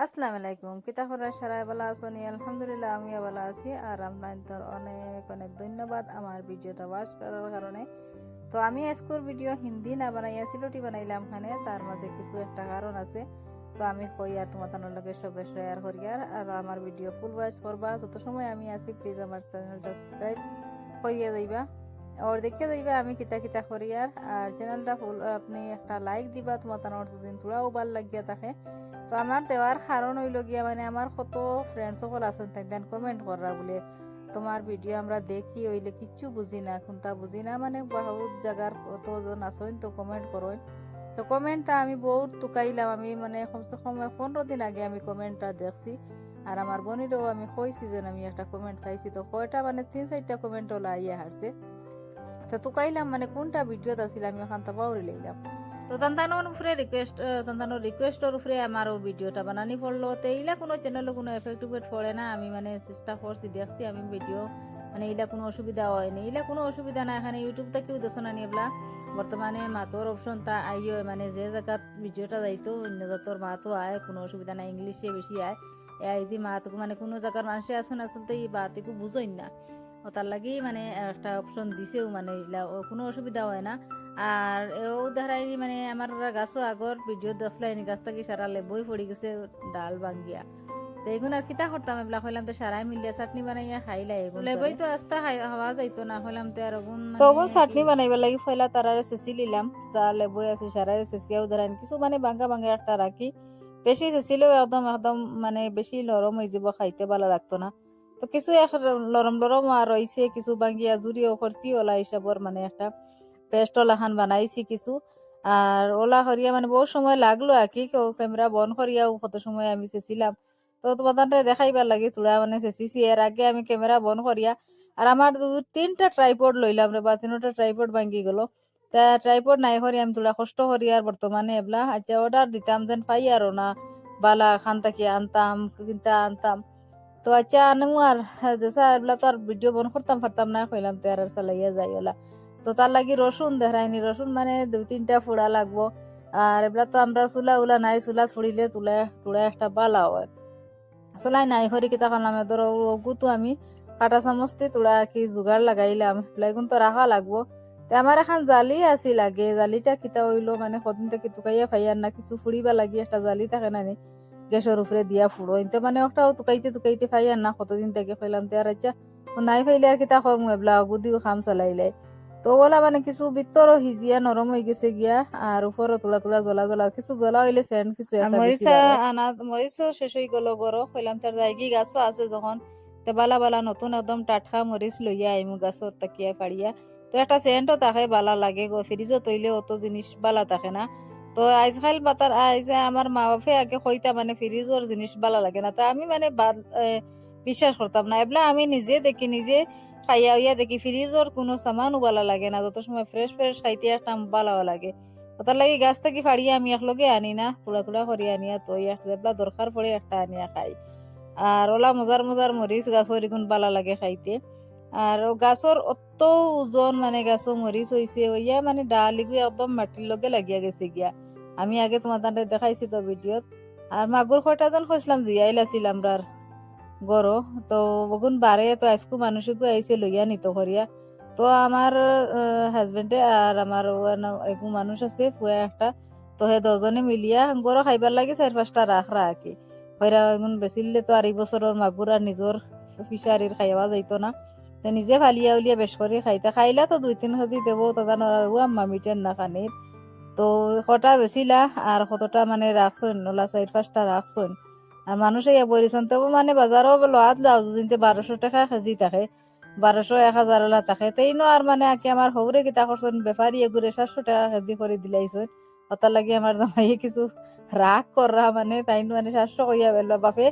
আসসালামু আলাইকুম কিতা করার সারাই ভালো আছেন আলহামদুলিল্লাহ আমিও ভালো আছি আর আপনাদের অনেক অনেক ধন্যবাদ আমার ভিডিওটা ওয়াচ করার কারণে। তো আমি আজকের ভিডিও হিন্দি না বানাইয়া সিলটি বানাইলাম খানে তার মাঝে কিছু একটা কারণ আছে। তো আমি কই আর তোমাদের লগে সবে শেয়ার করি আর আমার ভিডিও ফুল ওয়াচ করবা যত সময় আমি আছি প্লিজ আমার চ্যানেলটা সাবস্ক্রাইব করিয়া যাইবা আর দেখিয়ে যাইবা আমি কিতা কিতা করি আর চ্যানেলটা ফুল আপনি একটা লাইক দিবা তোমার যদি তোরাও ভাল লাগিয়া থাকে। তো আমার দেওয়ার কারণ হইল গিয়া মানে আমার কত ফ্রেন্ড সকল আছেন তাই কমেন্ট করা বলে তোমার ভিডিও আমরা দেখি হইলে কিচ্ছু বুঝি না কোনটা বুঝি না মানে বহুত জায়গার কতজন আছেন তো কমেন্ট করেন। তো কমেন্টটা আমি বহুত টুকাইলাম আমি মানে কমসে কম 15 দিন আগে আমি কমেন্টটা দেখছি। আর আমার বোনেরও আমি কইছি যে আমি একটা কমেন্ট পাইছি তো কয়টা মানে 3-4টা কমেন্ট ওলা আইয়া হারছে। তো টুকাইলাম মানে কোনটা ভিডিওত আছিল আমি ওখানটা পাউরি লইলাম। তো তান্তানোর উপরে রিকোয়েস্টর উপরে আমারও ভিডিওটা বানানি পড়লো তো এইলা কোনো চ্যানেলে কোনো এফেক্ট পড়ে না আমি মানে চেষ্টা করছি দেখছি আমি ভিডিও মানে এইলা কোনো অসুবিধা হয়নি এইলা কোনো অসুবিধা না এখানে ইউটিউব থেকেও দেখো না নিবলা বর্তমানে মাতোর অপশন তা আইও মানে যে জায়গাত ভিডিওটা যাইতো অন্য জাতর মাতো আয় কোনো অসুবিধা না ইংলিশে বেশি আয় এই মাত মানে কোনো জায়গার মানুষে আসুন আসলে এই বাতিকু বুঝোই না ও তার লাগি মানে একটা অপশন দিছেও মানে এইলা কোনো অসুবিধা হয় না। আর এও ধারাই মানে আমার গাছও আগর ভিডিও দশলাইনি গাছ থাকি সারা লেবই পড়ে গেছে ডাল ভাঙ্গিয়া তো এগুন আর কিতা করতাম এগুলা হইলাম তো সারাই মিলিয়া চাটনি বানাইয়া খাইলাই এগুন লেবই তো আস্তা হওয়া যাইতো না হইলাম তো আর ওগুন তো ওগুন চাটনি বানাইবার লাগি ফয়লা তারারে চেঁচি লিলাম যা লেবই আছে সারারে চেঁচিয়াও ধরান কিছু মানে ভাঙ্গা ভাঙ্গা একটা রাখি বেশি চেঁচিলেও একদম একদম মানে বেশি নরম হয়ে যাব খাইতে ভালো লাগতো না। তো কিছু লরম লরম আর রইছে কিছু ভাঙ্গিয়া জুড়িও করছি ওলা হিসাবর মানে একটা পেস্ট ওলাখান বানাইছি কিছু। আর ওলা করিয়া মানে বহু সময় লাগলো আর কি ক্যামেরা বন্ধ করিয়াও কত সময় আমি চেয়েছিলাম। তো তোমাদের দেখাইবার লাগে তোরা মানে চেঁচিছি এর আগে আমি ক্যামেরা বন্ধ করিয়া আর আমার 3টা ট্রাইপড লইলাম রে বা 3টা ট্রাইপড ভাঙ্গি গেল তা ট্রাইপড নাই করি আমি তোলা কষ্ট করি আর বর্তমানে এবলা আচ্ছা অর্ডার দিতাম যেন পাই আর না বালা খান থাকি আনতাম কিনতা আনতাম। তো আচ্ছা আনমু আর যেসা এবলা তো আর ভিডিও বন্ধ করতাম পারতাম না কইলাম তো আর চালাইয়া যাই ওলা। তো তার লাগি রসুন দেখায়নি রসুন মানে 2-3টা ফোড়া লাগবো। আর এগুলা তো আমরা চুলা উলা নাই চুলা ফুড়িলে তুলা তুলা একটা বালা হয় চুলাই নাই হরি কিতা খালাম ধরো ওগুতো আমি কাটা চামচতে তুলা কি জোগাড় লাগাইলাম লাগুন তো রাখা লাগবো। তে আমার এখন জালি আসি লাগে জালিটা কিতা হইলো মানে কদিন থেকে টুকাইয়া ফাইয়ার না কিছু ফুড়িবা লাগি একটা জালি থাকে না নি গ্যাসের উপরে দিয়া ফুড়ো ইনতে মানে ওটাও টুকাইতে টুকাইতে ফাইয়ার না কতদিন থেকে ফাইলাম তে আর আচ্ছা নাই ফাইলে আর কিতা কম এবলা গুদিও খাম চালাইলে। তো ওলা মানে কিছু ভিতরও হিজিয়া নরম হয়ে গেছে গিয়া আর উপরও তোলা তোলা জ্বলা জ্বলা কিছু জ্বলা হইলে সেন কিছু একটা মরিচা আনা মরিচও শেষ হয়ে গেল গরো কইলাম তার জায়গি গাছও আছে যখন তে বালা বালা নতুন একদম টাটকা মরিচ লইয়া আইমু গাছর তাকিয়া ফাড়িয়া তো একটা সেন্টও তাকে বালা লাগে গো ফ্রিজও তৈলে অত জিনিস বালা থাকে না। তো আজকাল বাতার আইজ আমার মা বাপে আগে কইতা মানে ফ্রিজর জিনিস বালা লাগে না তা আমি মানে বিশ্বাস করতাম না এবলা আমি নিজে দেখি নিজে খাইয়া হইয়া দেখি ফ্রিজর কোনো সামানও বালা লাগে না যত সময় ফ্রেশ ফ্রেশ খাইতে একটা বালাও লাগে। তার লাগি গাছ থেকে ফাড়িয়া আমি একলগে আনি না তোড়া তোড়া করে আনিয়া তো যেগুলা দরকার পড়ে একটা আনিয়া খাই। আর ওলা মজার মজার মরিচ গাছর এগুন বালা লাগে খাইতে। আর গাছর অত ওজন মানে গাছও মরিচ হইছে হইয়া মানে ডাল এগুলো একদম মাটির লগে লাগিয়া গেছে গিয়া আমি আগে তোমার দেখাইছি তো ভিডিওত। আর মাগুর কয়টা যেন খসলাম জিয়াইল আছিল আমরার গরো তো বগুন বারে তো আজকু মানুষকু আইসে লইয়া নিত করিয়া। তো আমার হাজবেন্ডে আর আমার একু মানুষ আছে ফুয়া একটা তো হে দজনে মিলিয়া গরো খাইবার লাগে 4-5টা রাখি হইরা এগুন বেচিলে তো আর এই বছরের মাগুর আর নিজের ফিসারির খাইবা যাইতো না তো নিজে ফালিয়া উলিয়া বেশ করে খাইতা খাইলা তো 2-3 কেজি দেবো তাদের আম্মা মিটেন না খানির। তো কটা বেচিলা আর কতটা মানে রাখছইন ওলা 4-5টা রাখছইন আর মানুষ ইয়া বরিছন তবু মানে বাজারও লোহাত লাও যিনতে 1200 টাকা কেজি থাকে 1200-1000 ওলা থাকে তাইনো আর মানে আকি আমার হৌরে কিতা করছন বেপারি এগুরে 700 টাকা কেজি করে দিলাইছন ওটার লাগি আমার জামাইয়ে কিছু রাগ করা মানে তাই মানে 700 কইয়া বেলা বাপে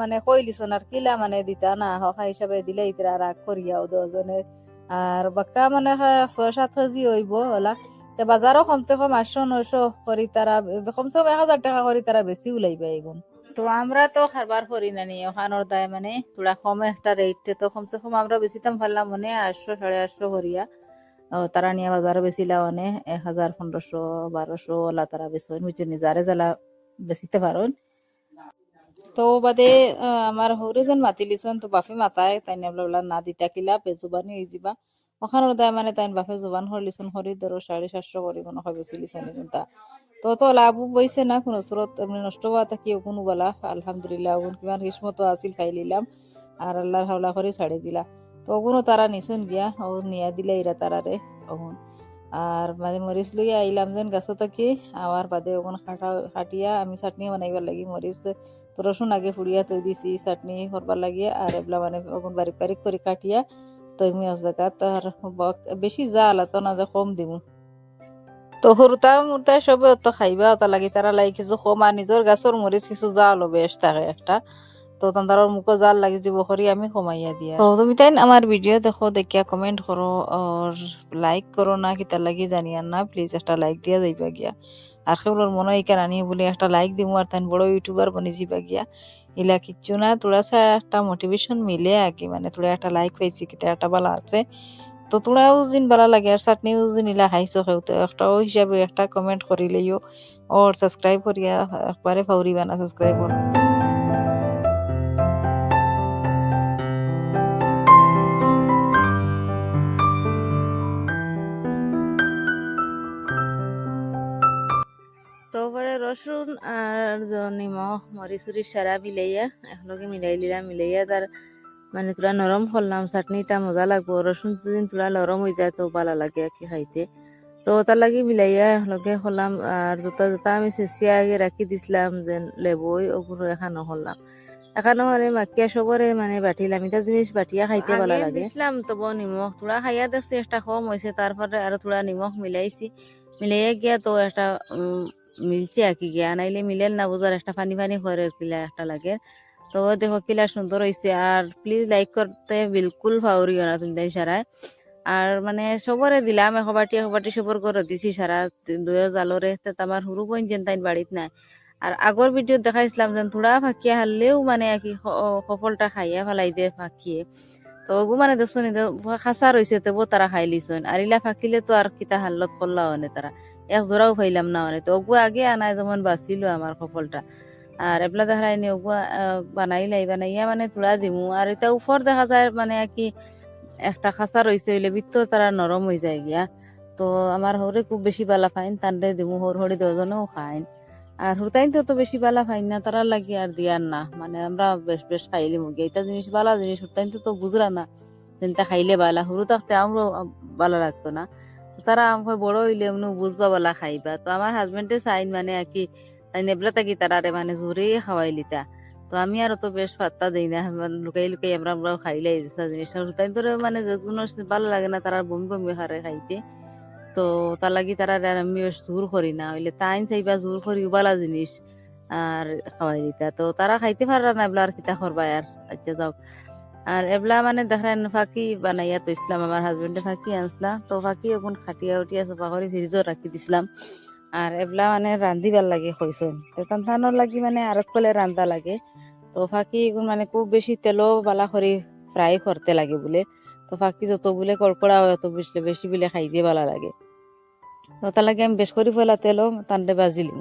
মানে কইলিছন আর কিলা মানে দিতা না হকা হিসাবে দিলে ইতরা রাগ করিয়াও দজনের আর বাক্কা মানে 6-7 কেজি হইব ওলা তে বাজারও কমসে কম 800-900 করি তারা কমসে কম 1000 টাকা করি তারা বেশি উলাইবে এগুন। তো আমরা তো খাবার করি না নি ওখানোর দায় মানে তোরা কম একটা রেটে তো কমসে কম আমরা বেশি দাম পারলাম মানে 800-850 করিয়া তারা নিয়ে বাজারে বেশিলা মানে 1000-1500-1200 ওলা তারা বেশি বুঝছেন যারে জ্বালা বেশিতে পারেন। তো বাদে আমার হরে যেন মাতি লিছন তো বাফে মাতায় তাই বলা না দিতা কিলা পেজুবানি হয়ে যাবা ওখানে ওদায় মানে তাই বাফে জোবান হর লিছন হরি ধরো 750 করে মনে হয় বেশি লিছন তা তো তো লাভও বইছে না কোনো সুরত এমনি নষ্ট হওয়া থাকি কোনো বলা আলহামদুলিল্লাহ ওগুন কিমান কিসমত আসিল খাই লিলাম আর আল্লাহর হাওলা করে ছাড়ে দিলা তো ওগুনও তারা নিছুন গিয়া ও নিয়া দিলে এরা তারারে ওগুন আর মানে মরিচ লইয়া আইলাম যেন গাছ থাকি আবার বাদে ওগুন খাটিয়া আমি চাটনি বানাইবার লাগি মরিচ তো রসুন আগে ফুড়িয়া তৈ দিছি চাটনি করবার লাগিয়ে আর এগুলা মানে ওগুন বারিক বারিক করে কাটিয়া তৈ মুই জায়গা তার বেশি জাল তো না কম দিমু তো সৰুতা মুৰ্তা সবে অত খাইবা অত লাগি তারা লাগি কিছু কম আর নিজের গাছের মরিচ কিছু জালও বেশ থাকে একটা তো তার মুখো জাল লাগি যাব করি আমি কমাইয়া দিয়া তো তুমি তাই আমার ভিডিও দেখো দেখিয়া কমেন্ট করো আর লাইক করো না কিতা লাগি জানিয়া না প্লিজ একটা লাইক দিয়া যাইবা গিয়া আর কেবল মনে হয় কেন আনি বলে একটা লাইক দিমু আর তাই বড় ইউটিউবার বনি যাইবা গিয়া ইলা কিচ্ছু না তোরা একটা মোটিভেশন মিলে আগে মানে তোরা একটা লাইক পাইছি কিতা একটা বালা আছে তো তোরাও জিন ভালো লাগে আর চাটনিও জিন ইলা খাইছো খেউতে একটাও হিসাবে একটা কমেন্ট করিলেইও আর সাবস্ক্রাইব করিয়া একবারে ফাউরিবা না সাবস্ক্রাইব করো তো পরে রসুন আর নিমখ মরিচ উরিচ সারা মিলাইয়া একলগে মিলাই লিলাম মিলাইয়া তার মানে তোরা নরম করলাম চাটনিটা মজা লাগবো রসুন যদি তোরা নরম হয়ে যায় তো ভালো লাগে আর কি খাইতে তো তার লাগি মিলাইয়া একলগে করলাম আর জোতা জোতা আমি চেঁচিয়া আগে রাখি দিছিলাম যে লেবই ওগুলো এখানো করলাম এখানো মানে মাকিয়া সবরে মানে বাটিলাম এটা জিনিস বাটিয়া খাইতে ভালো লাগে দিছিলাম তবু নিমখ তোরা খাইয়া দেখছি একটা কম হয়েছে তারপরে আর তোরা নিমখ মিলাইছি মিলাইয়া গিয়া তো একটা মিলছে আর কি গিয়া নাইলে মিলেল না বুঝার একটা পানি পানি করে কিলা একটা লাগে তো দেখো কিলা সুন্দর হয়েছে আর প্লিজ লাইক করতে বিলকুল ফাউরিও না তুমি তাই সারায় আর মানে সবরে দিলাম এখবাটি সবর করে দিছি সারা দুয়ে জালরে আমার হুরু বোন যেন তাই বাড়িত নাই আর আগর ভিডিও দেখাইছিলাম যেন থোড়া ফাঁকিয়া হারলেও মানে আর কি সফলটা খাইয়া ফেলাই দে ফাঁকিয়ে তো ওগু মানে দেখুন খাসা রয়েছে তবু তারা খাই লিছুন আর ইলা ফাঁকিলে তো আর কিতা হাল্লত করলা অনে তারা এক জোড়াও পাইলাম না অনে তো ওগু আগে আনায় যেমন বাঁচিল আমার সফলটা আর এবলা দেখা যায়নি ওগু বানাইয়া মানে তুলা দিমু আর এটা উপর দেখা যায় মানে আর কি একটা খাসা রয়েছে হইলে ভিতর তারা নরম হয়ে যায় গিয়া তো আমার হরে খুব বেশি বালা ফাইন তান্ডে দিমু হর হরি দজনেও খাইন আর হুতাইন তো বেশি বালা ফাইন না তারা লাগি আর দিয়ার না মানে আমরা বেশ বেশ খাইলে মুগি এটা জিনিস বালা জিনিস হুতাইন তো বুঝরা না যেনটা খাইলে বালা হুরু থাকতে আমরাও বালা লাগতো না তারা আমাকে বড় হইলে এমনি বুঝবা বালা খাইবা তো আমার হাজবেন্ডে চাইন মানে আর কি তাই নেবলা থাকি তারারে মানে জোরে খাওয়াই লিতা তো আমি আর তো বেশ পাত্তা দিই না লুকাই লুকাই আমরাও খাইলে জিনিস তাই তো মানে যেগুলো ভালো লাগে না তারা বমি বমি হারে খাইতে তো তার লাগি তারা আমি জোর করি না হইলে তাই চাইবা জোর করি বালা জিনিস আর খাওয়াই দিতা তো তারা খাইতে পারা না এগুলা আর কিতা করবা আর আচ্ছা যাও আর এবলা মানে দেখেন ফাঁকি বানাইয়া তো ইসলাম আমার হাজবেন্ডে ফাঁকি আনসলা তো ফাঁকি এখন খাটিয়া উঠিয়া চফা করে ফ্রিজও রাখি দিছিলাম আর এবলা মানে রান্ধিবার লাগে কইসন তো তানথানোর লাগি মানে আর কলে রান্ধা লাগে তো ফাঁকি এখন মানে খুব বেশি তেলও বালা করে ফ্রাই করতে লাগে বলে তো ফাঁকি যত বলে কড়কড়া হয় অত বেশি বেশি বলে খাই দিয়ে ভালো লাগে তো তার লাগে আমি বেশ করে ফেলা তেলও টানতে বাজিলিম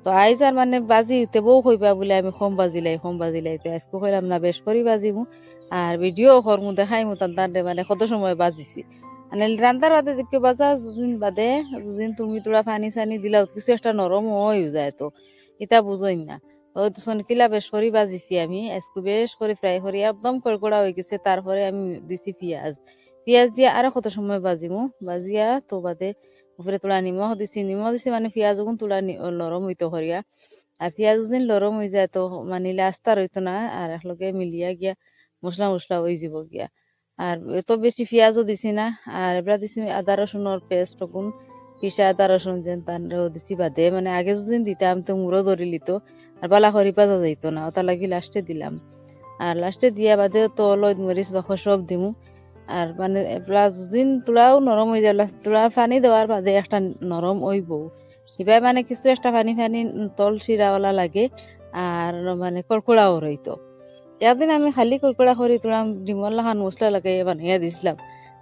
তো আইজ আর মানে বাজি উঠতে বউ কইবা বলে আমি কম বাজিলাই তো আজকে কইলাম না বেশ করে বাজিমু আর ভিডিও করমু দেখাইমু টানতে মানে কত সময় বাজিছি মানে রান্তার বাদে দেখতে বাজা দুদিন বাদে দুদিন তুমি তোরা পানি সানি দিলা কিছু একটা নরম হয়ে যায় তো এটা বুঝই না তো কিলা বেশ করে বাজিছি আমি আজকে বেশ করে ফ্রাই করি একদম কড়কড়া হয়ে গেছে তারপরে আমি দিছি পিঁয়াজ দিয়ে আরো কত সময় বাজিমু বাজিয়া তো বাদে উপরে তোলা নিমখ দিছি মানে পেঁয়াজ গুণ তোলা নরম হইতো করিয়া আর পেঁয়াজ দিন নরম হয়ে যায় তো মানে আস্তা রইতো না আর একলগে মিলিয়া গিয়া মশলা হয়ে যাব গিয়া আর এত বেশি পেঁয়াজও দিছি না আর এবার দিছি আদা রসুনের পেস্ট গুণ পিসা আদা রসুন যেন তানরেও দিছি বাদে মানে আগে যদি দিতাম তো মুড়ো ধরি লিত আর বালা খরি পাজা যাইতো না ওটা লাগি লাস্টে দিলাম আর লাস্টে দিয়া বাদে তো লইদ মরিচ বাখর সব দিমু আর মানে এগুলা দুদিন তোলাও নরম হয়ে যাবে তোলা পানি দেওয়ার বাদে একটা নরম হইব এবার মানে কিছু একটা পানি তল শিরাওয়ালা লাগে আর মানে কড়কড়াও রইতো একদিন আমি খালি কড়কড়া করি তোলা ডিমর লাখান মশলা লাগাই বানাইয়া দিছিলাম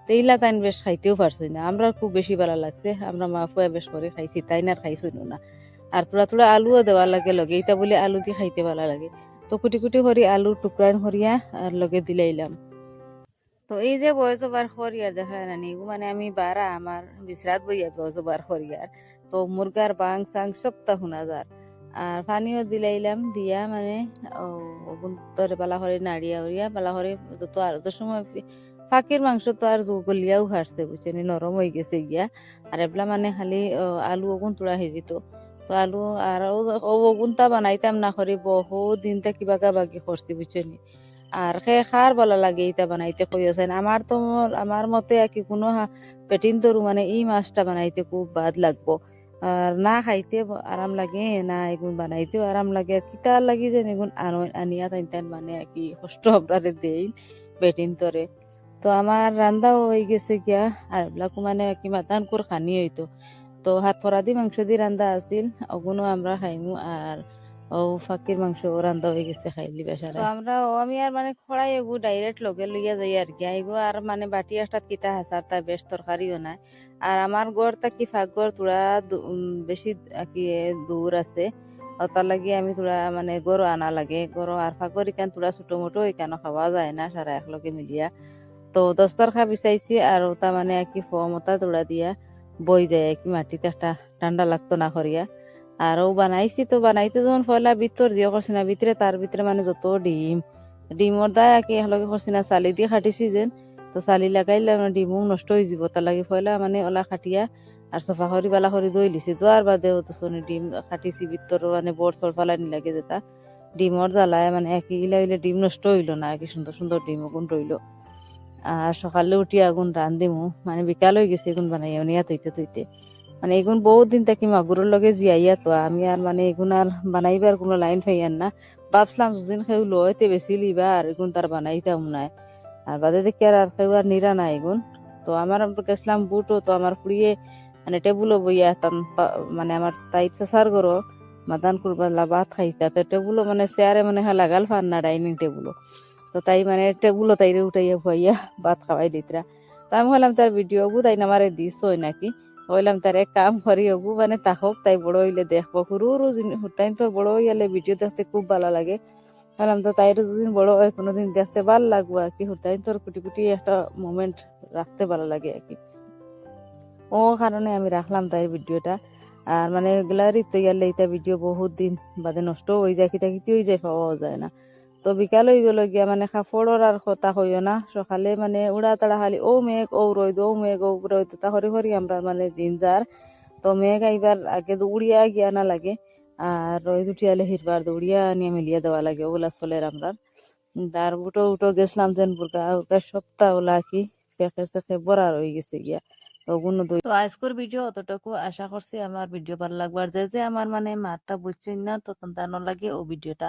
তো এইলা তাই বেশ খাইতেও পারছি না আমরা খুব বেশি ভালো লাগছে আমরা মা ফুয়া বেশ করে খাইছি তাই না খাইছি না আর তোলা আলুও দেওয়া লাগে লগে এটা বলে আলু দিয়ে খাইতে ভালো লাগে তো কুটি কুটি করি আলুর টুকরান করিয়া আর লগে দিলাইলাম। তো এই যে বয়স ওভার খরিয়ার দেখা নানি মানে আমি বারা আমার বিশ্রাত বইয়া বয়স ওভার খরিয়ার, তো মুরগার বাং সাং সপ্তাহ শোনা যার। আর পানিও দিলাইলাম দিয়া মানে তরে পালা করে নাড়িয়া উড়িয়া পালা করে যত আর তো সময় ফাঁকির মাংস তো আর গলিয়াও হারছে বুঝছেন, নরম হয়ে গেছে গিয়া। আর এবলা মানে খালি আলু ওগুন তোড়া হেজিত, তো আলু আর ওগুনটা বানাইতাম না করি বহুত দিন তা কিবা বাকি করছি বুঝছেন। আর খার বলা লাগে এটা বানাইতে কইছেন আমার তো আমার মতে আর কি কোনো পেটিন তরু মানে এই মাছটা বানাইতে খুব বাদ লাগবো। আর না খাইতে আরাম লাগে না এগুন বানাইতেও আরাম লাগে, কিতা লাগি যেন এগুন আনিয়া তাই মানে আর কি কষ্ট আপনারে দেই পেটিন তরে। তো আমার রান্দাও হয়ে গেছে গিয়া আর এগুলাকো মানে কি মাতান করে খানি হইতো। তো হাত ফরা দি মাংস দি রান্দা আছিল ওগুনো আমরা খাইমু। আর ও ফাঁকির মাংস রান্দা হয়ে গেছে খাইলি বেসারা। তো আমরা আমি আর মানে খড়াই এগু ডাইরেক্ট লগে লইয়া যাই আর কি এগু আর মানে বাটি একটা কিতা হাসার তা বেশ তরকারিও নাই। আর আমার গড় তা কি ফাঁক গড় তোরা বেশি কি দূর আছে, তার লাগি আমি তোরা মানে গরু আনা লাগে গরু আর ফাঁকর ইকান তোরা ছোট মোটো এখানে খাওয়া যায় না সারা একলগে মিলিয়া। তো দস্তার খা বিচাইছি আর ওটা মানে কি ফমতা তোড়া দিয়া বই যায় কি মাটিতে একটা ঠান্ডা লাগতো না করিয়া। আর ও বানাইছি তো বানাইতে যখন ফয়লা ভিতর দিয়ে করছি না ভিতরে তার ভিতরে মানে যত ডিমর দায় কি এগুলোকে করছি না চালি দিয়ে খাটিছি যেন, তো চালি লাগাইলে মানে ডিমও নষ্ট হয়ে যাব তার লাগে ফয়লা মানে ওলা খাটিয়া আর সফা করি বালা করে দই লিছি দোয়ার বাদেও তো ডিম খাটিছি ভিতর মানে বড় সর ফালানি লাগে যেটা ডিমর জ্বালায় মানে একই গিলা হইলে ডিম নষ্ট হইলো না, কি সুন্দর সুন্দর ডিম গুণ রইলো। আর সকালে উঠি আগুন রান্ধিমু মানে বিকাল হয়ে গেছে এগুন বানাইয়া নিয়া তৈতে তৈতে মানে এগুন বহুত দিন থাকি মাগুরের লগে জিয়াইয়া তো আমি আর মানে এগুন আর বানাইবার কোনো লাইন পাইয়ান না। ভাবছিলাম দুদিন খেউ লইতে বেশি লিবা আর এগুন তার বানাইতাম নাই। আর বাদে দেখি আর খেউ আর নিরা নাই এগুন। তো আমার গেছিলাম বুটো তো আমার ফুড়িয়ে মানে টেবুলও বইয়া মানে আমার তাই চেসার করো মাদান করবার ভাত খাইতা তো টেবুলও মানে চেয়ারে মানে লাগাল ফান না ডাইনিং টেবুলও। তো তাই মানে টেবুলও তাইরে উঠাইয়া খুয়াইয়া ভাত খাওয়াই দিতরা। তো আমি হলাম তার ভিডিও গু তাই আমারে দিস হয় নাকি, হইলাম তার এক কাম করি ওগু মানে তাহক তাই বড় হইলে দেখবো সরু তাই তোর বড় হইলে ভিডিও দেখতে খুব ভালো লাগে। হলাম তো তাইর যদিন বড় হয় কোনোদিন দেখতে ভালো লাগবো আর কি, তাই তোর কুটি কুটি একটা মোমেন্ট রাখতে ভালো লাগে আর কি। ও কারণে আমি রাখলাম তাই ভিডিওটা। আর মানে গ্যালারি তো গেলে এটা ভিডিও বহুত দিন বাদে নষ্ট হয়ে যায় খিতা খিতি হয়ে যায় পাওয়া যায় না। তো বিকাল হয়ে গেল গিয়া মানে কাপড়র আর কথা হইও না সকালে মানে উড়া তাড়া খালি ও মেঘ ও রোদ ও মেঘ ও রোদ তা হরি হরি আমরা মানে দিন যার। তো মেঘ আইবার আগে দৌড়িয়া গিয়া না লাগে আর রোদ উঠিয়ালে হিরবার দৌড়িয়া নিয়ে মিলিয়ে দেওয়া লাগে ওগুলা চলের আমরা। তার উঠো উঠো গেছিলাম যেন বুরকা সপ্তাহ ওলা কি পেকে সেকে বড়া রয়ে গেছে গিয়া। তো আজকের ভিডিও অতটুকু, আশা করছি আমার ভিডিও ভালো লাগবার যে যে আমার মানে মারটা বুঝছেন না তো তানো লাগে ও ভিডিওটা।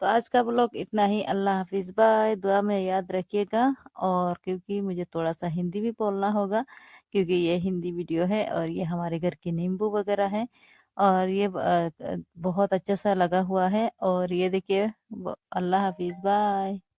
तो आज का ब्लॉग इतना ही, अल्लाह हाफिज बाय, दुआ में याद रखिएगा। और क्योंकि मुझे थोड़ा सा हिंदी भी बोलना होगा क्योंकि ये हिंदी वीडियो है और ये हमारे घर के नींबू वगैरह है और ये बहुत अच्छा सा लगा हुआ है। और ये देखिए, अल्लाह हाफिज बाय।